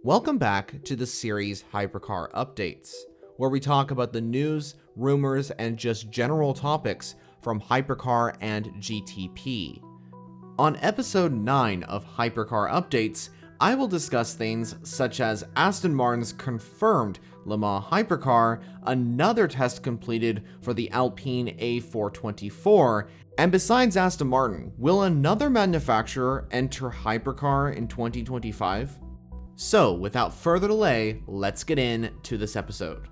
Welcome back to the series Hypercar Updates, where we talk about the news, rumors, and just general topics from Hypercar and GTP. On episode 9 of Hypercar Updates, I will discuss things such as Aston Martin's confirmed Le Mans Hypercar, another test completed for the Alpine A424, and besides Aston Martin, will another manufacturer enter Hypercar in 2025? So, without further delay, let's get into this episode.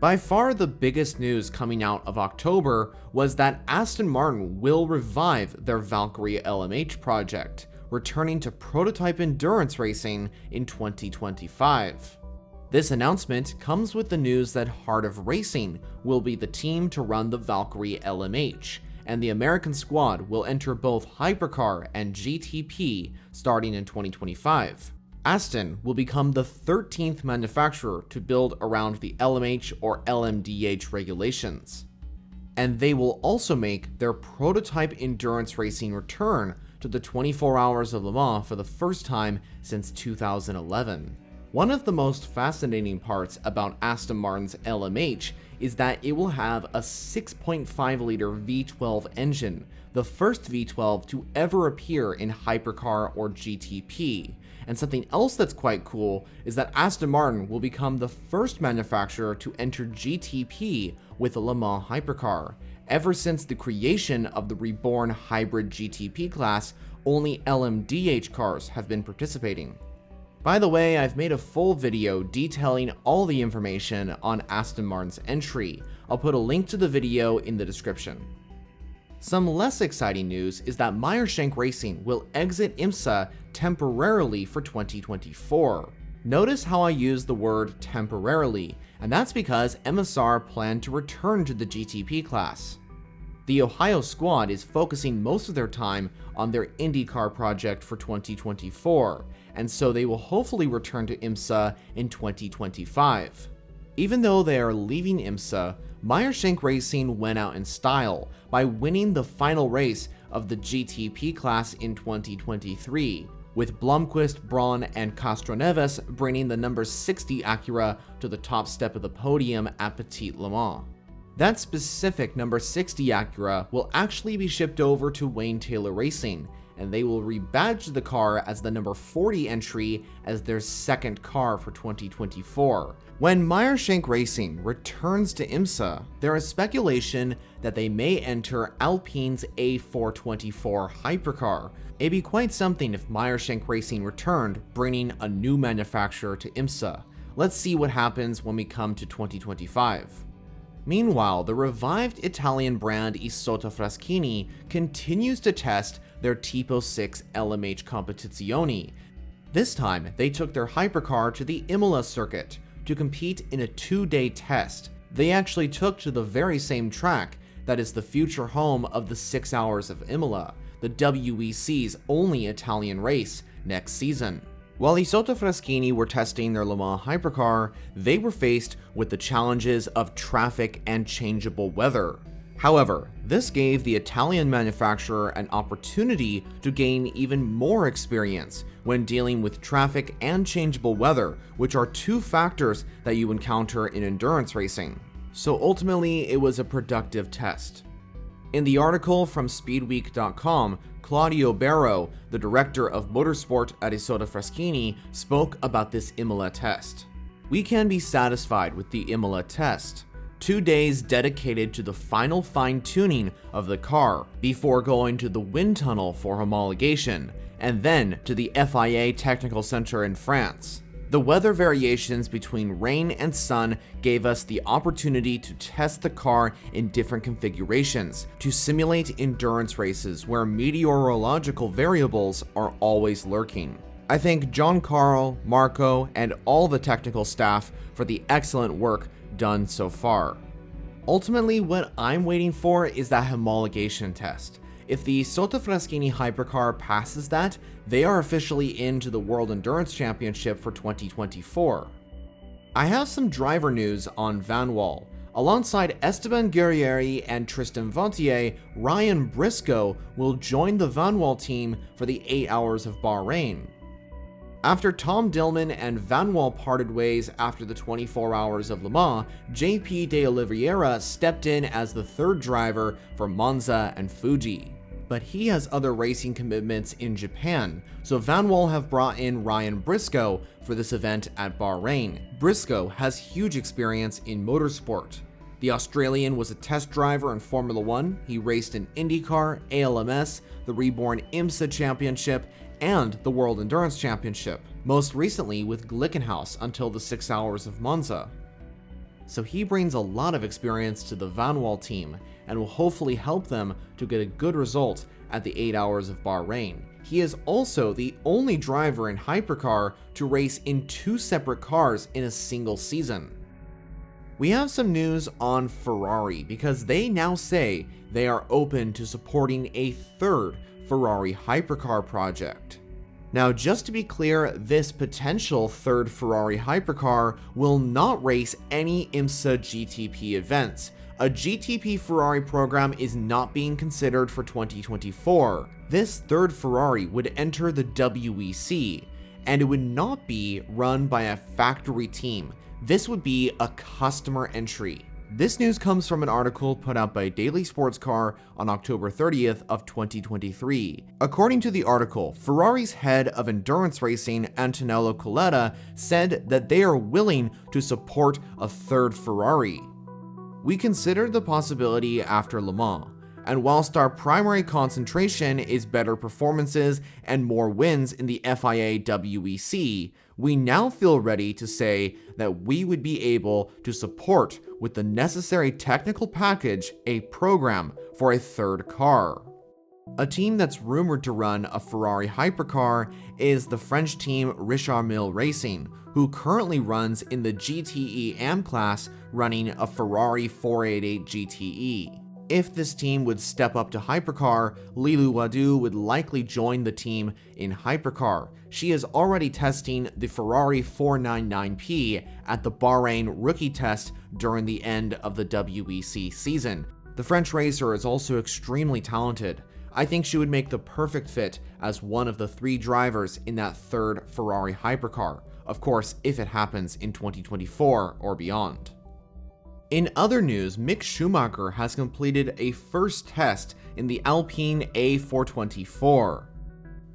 By far the biggest news coming out of October was that Aston Martin will revive their Valkyrie LMDh project, returning to prototype endurance racing in 2025. This announcement comes with the news that Heart of Racing will be the team to run the Valkyrie LMDh, and the American squad will enter both Hypercar and GTP starting in 2025. Aston will become the 13th manufacturer to build around the LMDh or LMDh regulations. And they will also make their prototype endurance racing return to the 24 Hours of Le Mans for the first time since 2011. One of the most fascinating parts about Aston Martin's LMDh is that it will have a 6.5-liter V12 engine, the first V12 to ever appear in Hypercar or GTP. And something else that's quite cool is that Aston Martin will become the first manufacturer to enter GTP with a Le Mans Hypercar. Ever since the creation of the reborn hybrid GTP class, only LMDh cars have been participating. By the way, I've made a full video detailing all the information on Aston Martin's entry. I'll put a link to the video in the description. Some less exciting news is that Shank Racing will exit IMSA temporarily for 2024. Notice how I use the word temporarily, and that's because MSR plan to return to the GTP class. The Ohio squad is focusing most of their time on their IndyCar project for 2024, and so they will hopefully return to IMSA in 2025. Even though they are leaving IMSA, Shank Racing went out in style by winning the final race of the GTP class in 2023, with Blomqvist, Braun, and Castroneves bringing the number 60 Acura to the top step of the podium at Petit Le Mans. That specific number 60 Acura will actually be shipped over to Wayne Taylor Racing, and they will rebadge the car as the number 40 entry as their second car for 2024. When Shank Racing returns to IMSA, there is speculation that they may enter Alpine's A424 Hypercar. It'd be quite something if Shank Racing returned, bringing a new manufacturer to IMSA. Let's see what happens when we come to 2025. Meanwhile, the revived Italian brand Isota Fraschini continues to test their Tipo 6 LMDh Competizione. This time, they took their hypercar to the Imola circuit to compete in a 2-day test. They actually took to the very same track that is the future home of the 6 Hours of Imola, the WEC's only Italian race next season. While Isota Fraschini were testing their Le Mans hypercar, they were faced with the challenges of traffic and changeable weather. However, this gave the Italian manufacturer an opportunity to gain even more experience when dealing with traffic and changeable weather, which are two factors that you encounter in endurance racing. So ultimately, it was a productive test. In the article from Speedweek.com, Claudio Barro, the director of motorsport at Isota Fraschini, spoke about this Imola test. "We can be satisfied with the Imola test. 2 days dedicated to the final fine-tuning of the car before going to the wind tunnel for homologation, and then to the FIA Technical Center in France. The weather variations between rain and sun gave us the opportunity to test the car in different configurations to simulate endurance races where meteorological variables are always lurking. I thank John Carl, Marco, and all the technical staff for the excellent work done so far. Ultimately, what I'm waiting for is that homologation test. If the Isota Fraschini hypercar passes that, they are officially into the World Endurance Championship for 2024. I have some driver news on Vanwall. Alongside Esteban Guerrieri and Tristan Vautier, Ryan Briscoe will join the Vanwall team for the 8 Hours of Bahrain. After Tom Dillman and Vanwall parted ways after the 24 Hours of Le Mans, JP de Oliveira stepped in as the third driver for Monza and Fuji. But he has other racing commitments in Japan, so Vanwall have brought in Ryan Briscoe for this event at Bahrain. Briscoe has huge experience in motorsport. The Australian was a test driver in Formula 1, he raced in IndyCar, ALMS, the reborn IMSA Championship, and the World Endurance Championship, most recently with Glickenhaus until the 6 Hours of Monza. So he brings a lot of experience to the Vanwall team and will hopefully help them to get a good result at the 8 Hours of Bahrain. He is also the only driver in Hypercar to race in 2 separate cars in a single season. We have some news on Ferrari because they now say they are open to supporting a third Ferrari Hypercar project. Now, just to be clear, this potential third Ferrari Hypercar will not race any IMSA GTP events. A GTP Ferrari program is not being considered for 2024. This third Ferrari would enter the WEC, and it would not be run by a factory team. This would be a customer entry. This news comes from an article put out by Daily Sports Car on October 30th of 2023. According to the article, Ferrari's head of endurance racing, Antonello Coletta, said that they are willing to support a third Ferrari. We considered the possibility after Le Mans, and whilst our primary concentration is better performances and more wins in the FIA WEC, we now feel ready to say that we would be able to support with the necessary technical package a program for a third car. A team that's rumored to run a Ferrari Hypercar is the French team Richard Mille Racing, who currently runs in the GTE AM class running a Ferrari 488 GTE. If this team would step up to Hypercar, Lilu Wadu would likely join the team in Hypercar. She is already testing the Ferrari 499P at the Bahrain rookie test during the end of the WEC season. The French racer is also extremely talented. I think she would make the perfect fit as one of the 3 drivers in that third Ferrari Hypercar, of course if it happens in 2024 or beyond. In other news, Mick Schumacher has completed a first test in the Alpine A424.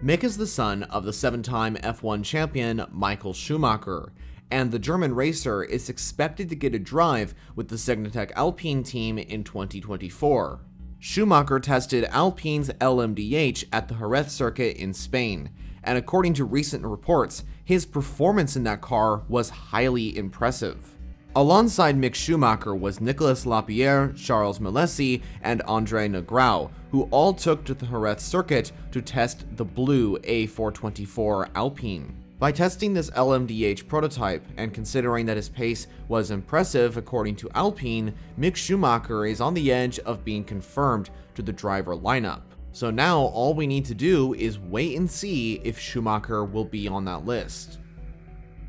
Mick is the son of the 7-time F1 champion Michael Schumacher, and the German racer is expected to get a drive with the Signatech Alpine team in 2024. Schumacher tested Alpine's LMDh at the Jerez circuit in Spain, and according to recent reports, his performance in that car was highly impressive. Alongside Mick Schumacher was Nicolas Lapierre, Charles Milesi, and André Negrão, who all took to the Jerez circuit to test the blue A424 Alpine. By testing this LMDh prototype, and considering that his pace was impressive according to Alpine, Mick Schumacher is on the edge of being confirmed to the driver lineup. So now all we need to do is wait and see if Schumacher will be on that list.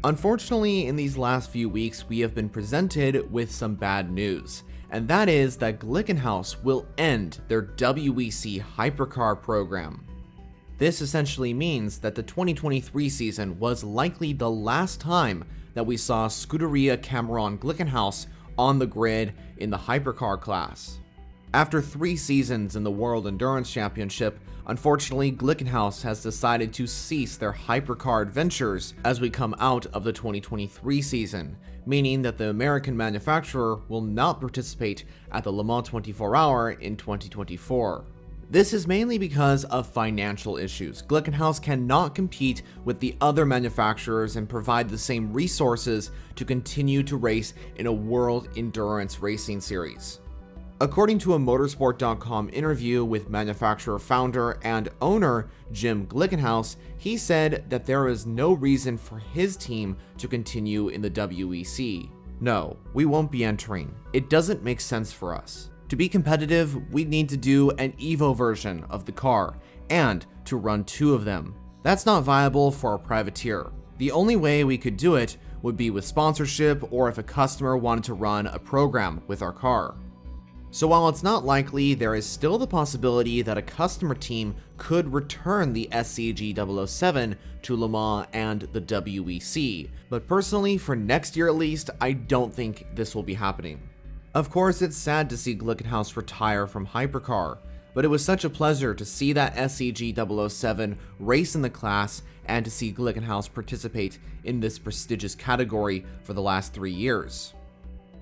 Unfortunately, in these last few weeks, we have been presented with some bad news, and that is that Glickenhaus will end their WEC Hypercar program. This essentially means that the 2023 season was likely the last time that we saw Scuderia Cameron Glickenhaus on the grid in the Hypercar class. After 3 seasons in the World Endurance Championship, unfortunately Glickenhaus has decided to cease their Hypercar adventures as we come out of the 2023 season, meaning that the American manufacturer will not participate at the Le Mans 24 Hour in 2024. This is mainly because of financial issues. Glickenhaus cannot compete with the other manufacturers and provide the same resources to continue to race in a World Endurance Racing Series. According to a motorsport.com interview with manufacturer founder and owner Jim Glickenhaus, he said that there is no reason for his team to continue in the WEC. No, we won't be entering. It doesn't make sense for us. To be competitive, we need to do an Evo version of the car, and to run 2 of them. That's not viable for a privateer. The only way we could do it would be with sponsorship or if a customer wanted to run a program with our car. So while it's not likely, there is still the possibility that a customer team could return the SCG-007 to Le Mans and the WEC, but personally, for next year at least, I don't think this will be happening. Of course, it's sad to see Glickenhaus retire from Hypercar, but it was such a pleasure to see that SCG-007 race in the class and to see Glickenhaus participate in this prestigious category for the last 3 years.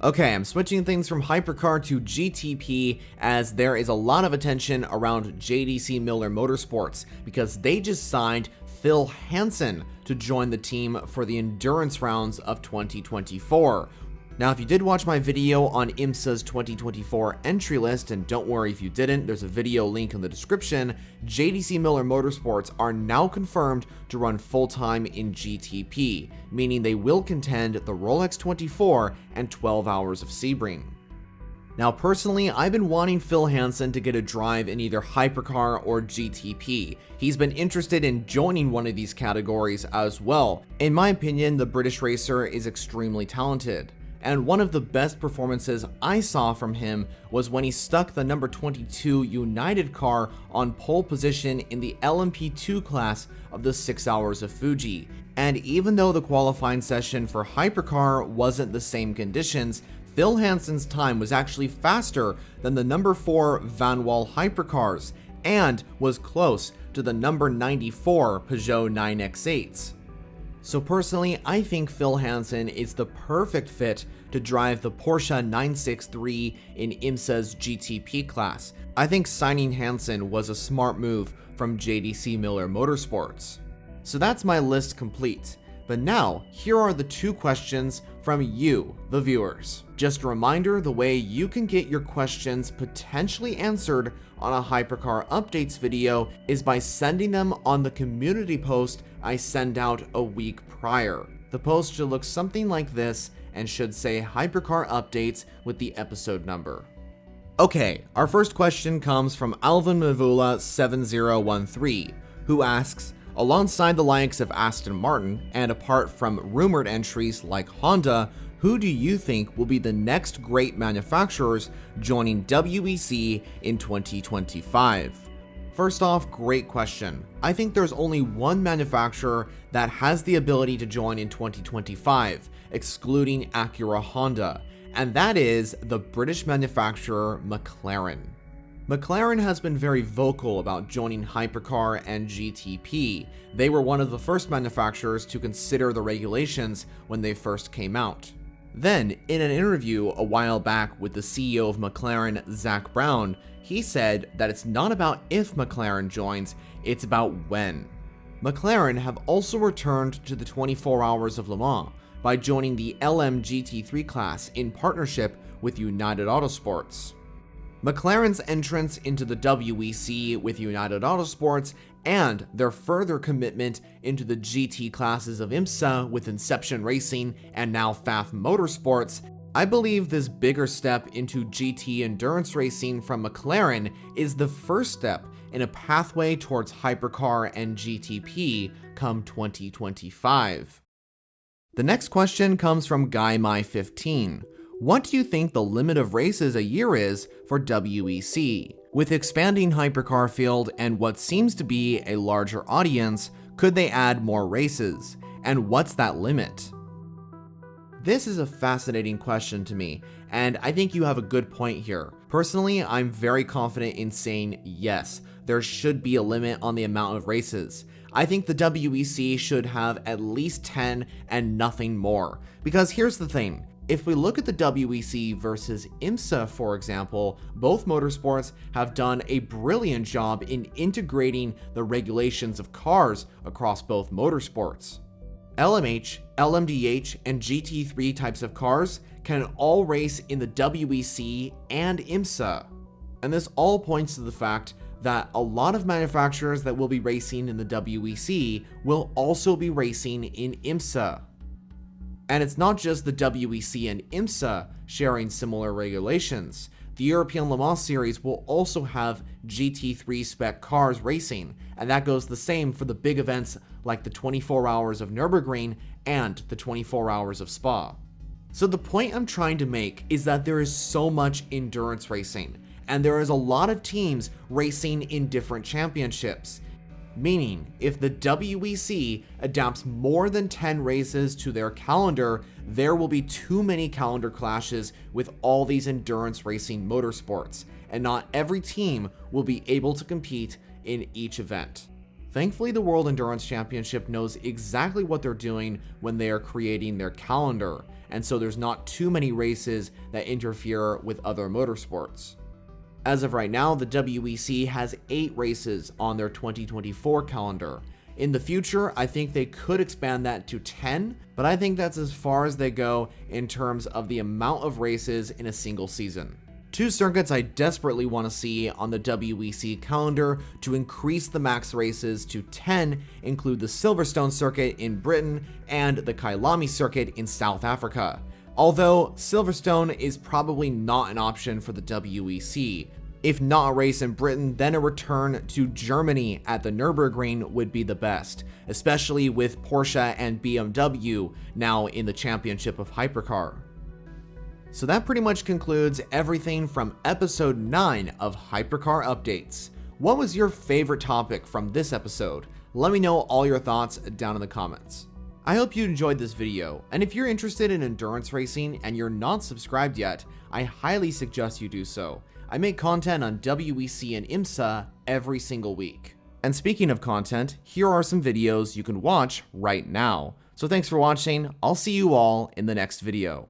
Okay, I'm switching things from Hypercar to GTP as there is a lot of attention around JDC Miller Motorsports because they just signed Phil Hansen to join the team for the endurance rounds of 2024. Now, if you did watch my video on IMSA's 2024 entry list, and don't worry if you didn't, there's a video link in the description, JDC Miller Motorsports are now confirmed to run full-time in GTP, meaning they will contend the Rolex 24 and 12 Hours of Sebring. Now, personally, I've been wanting Phil Hansen to get a drive in either Hypercar or GTP. He's been interested in joining one of these categories as well. In my opinion, the British racer is extremely talented. And one of the best performances I saw from him was when he stuck the number 22 United car on pole position in the LMP2 class of the 6 Hours of Fuji. And even though the qualifying session for Hypercar wasn't the same conditions, Phil Hansen's time was actually faster than the number 4 Vanwall Hypercars and was close to the number 94 Peugeot 9X8s. So personally, I think Phil Hansen is the perfect fit to drive the Porsche 963 in IMSA's GTP class. I think signing Hansen was a smart move from JDC Miller Motorsports. So that's my list complete. But now, here are the 2 questions from you, the viewers. Just a reminder, the way you can get your questions potentially answered on a Hypercar Updates video is by sending them on the community post I send out a week prior. The post should look something like this and should say Hypercar Updates with the episode number. Okay, our first question comes from Alvin Mavula 7013, who asks, alongside the likes of Aston Martin, and apart from rumored entries like Honda, who do you think will be the next great manufacturers joining WEC in 2025? First off, great question. I think there's only one manufacturer that has the ability to join in 2025, excluding Acura Honda, and that is the British manufacturer Mclaren. Mclaren has been very vocal about joining Hypercar and GTP. They were one of the first manufacturers to consider the regulations when they first came out. Then, in an interview a while back with the CEO of McLaren, Zak Brown, he said that it's not about if McLaren joins, it's about when. McLaren have also returned to the 24 Hours of Le Mans by joining the LMGT3 class in partnership with United Autosports. McLaren's entrance into the WEC with United Autosports and their further commitment into the GT classes of IMSA with Inception Racing and now FAF Motorsports, I believe this bigger step into GT endurance racing from McLaren is the first step in a pathway towards Hypercar and GTP come 2025. The next question comes from GuyMy15. What do you think the limit of races a year is for WEC? With expanding Hypercar field and what seems to be a larger audience, could they add more races? And what's that limit? This is a fascinating question to me, and I think you have a good point here. Personally, I'm very confident in saying yes, there should be a limit on the amount of races. I think the WEC should have at least 10 and nothing more. Because here's the thing. If we look at the WEC versus IMSA, for example, both motorsports have done a brilliant job in integrating the regulations of cars across both motorsports. LMH, LMDh, and GT3 types of cars can all race in the WEC and IMSA. And this all points to the fact that a lot of manufacturers that will be racing in the WEC will also be racing in IMSA. And it's not just the WEC and IMSA sharing similar regulations. The European Le Mans Series will also have GT3 spec cars racing, and that goes the same for the big events like the 24 Hours of Nürburgring and the 24 Hours of Spa. So the point I'm trying to make is that there is so much endurance racing, and there is a lot of teams racing in different championships. Meaning, if the WEC adapts more than 10 races to their calendar, there will be too many calendar clashes with all these endurance racing motorsports, and not every team will be able to compete in each event. Thankfully, the World Endurance Championship knows exactly what they're doing when they are creating their calendar, and so there's not too many races that interfere with other motorsports. As of right now, the WEC has 8 races on their 2024 calendar. In the future, I think they could expand that to 10, but I think that's as far as they go in terms of the amount of races in a single season. 2 circuits I desperately want to see on the WEC calendar to increase the max races to 10 include the Silverstone circuit in Britain and the Kyalami circuit in South Africa. Although Silverstone is probably not an option for the WEC. If not a race in Britain, then a return to Germany at the Nürburgring would be the best, especially with Porsche and BMW now in the championship of Hypercar. So that pretty much concludes everything from episode 9 of Hypercar Updates. What was your favorite topic from this episode? Let me know all your thoughts down in the comments. I hope you enjoyed this video, and if you're interested in endurance racing and you're not subscribed yet, I highly suggest you do so. I make content on WEC and IMSA every single week. And speaking of content, here are some videos you can watch right now. So thanks for watching, I'll see you all in the next video.